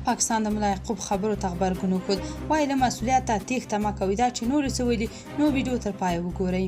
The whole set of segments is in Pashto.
پاکستان د ملایعقوب خبرو ته غبرګون وښود، وایي له مسؤلیته تېښته مه کوئ، دا چې نور څه ویلي نو ویډیو تر پایه وګورئ.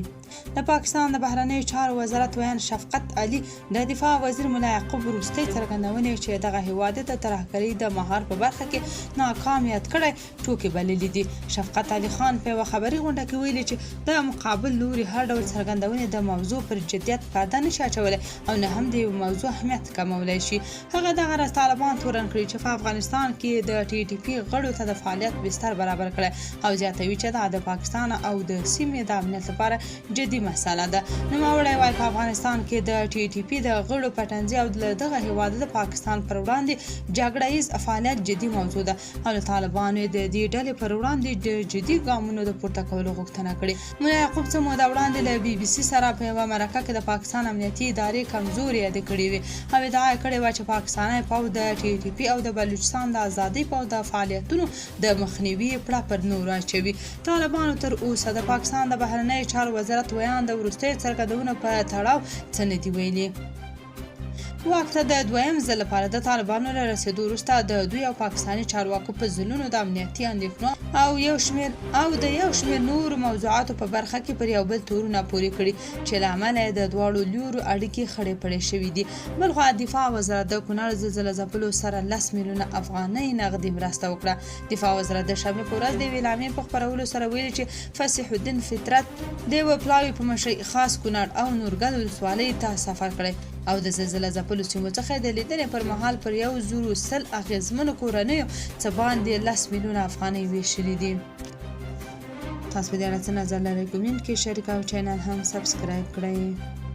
د پاکستان د بهرنیو چارو وزارت ویان شفقت علي د دفاع وزیر ملایعقوب وروستۍ څرګندونې چې دغه هیواد د ترهګرۍ د مهار په برخه کې ناکام یاد کړی ټوکې بللي دي. شفقت علي خان په یوه خبري غونډه کې ویلي چې د مقابل لوري هر ډول څرګندونې د موضوع پر جدیت پرده نشي اچولی او نه هم د یو موضوع اهمیت کمولی شي. هغه دغه راز طالبان تورن کړي چې په افغانستان کې د TTP غړو ته د فعالیت بستر برابر کړی او زیاتوي چې دا د پاکستان او د سیمې د امنیت لپاره جدي مسله ده. نوموړی وایي په افغانستان کې د TTP د غړو پټنځي او دغه هیواد د پاکستان پر وړاندې جګړه ییز فعالیت جدي موضوع ده او له طالبانو د دې ډلې پر وړاندې د جدي ګامونو د پورته کولو غوښتنه کړې. ملایعقوب څه موده وړاندې له BBC سره په یوه مرکه کې د پاکستان امنیتي ادارې کمزوري یادې کړې وې او ادعا یې کړې وه چې پاکستاني پوځ د TTP او د بلوچستان د آزادۍ پوځ د فعالیتونو د مخنیوي پړه پر نورو اچوي. طالبانو تر اوسه د پاکستان د بهرنیو چارو وزارت ویان د وروستیو څرګندونو په تړاو څه نه دي ویلي. واک ته د دویم ځل لپاره د طالبانو له رسېدو وروسته د دوی او پاکستاني چارواکو په ځلونو د امنیتي اندېښنو او د یو شمېر نورو موضوعاتو په برخه کې پر یو بل تورونه پورې کړي چې له امله یې د دواړو لورو اړیکې خړې پړې شوي دي. بل خوا دفاع وزارت د کونړ زلزله ځپلو سره 10 میلیونه افغانۍ نغدي مرسته وکړه. دفاع وزارت د شنبې په ورځ د یوې اعلامیې په خپرولو سره ویلي چې فصیح الدین فطرت د یوه پلاوي په مشرۍ خاص کونړ او نورګل ولسوالۍ ته سفر کړی او د زلزله ځپلو سیمو څخه د لیدنې پر مهال پر 110 اغېزمنو کورنیو څه باندې 10 میلیونه افغانۍ ویشلي دي. تاسو په دې اړه څه نظر لرئ؟ کومنټ کې شریک او چینل هم سبسکرایب کړئ.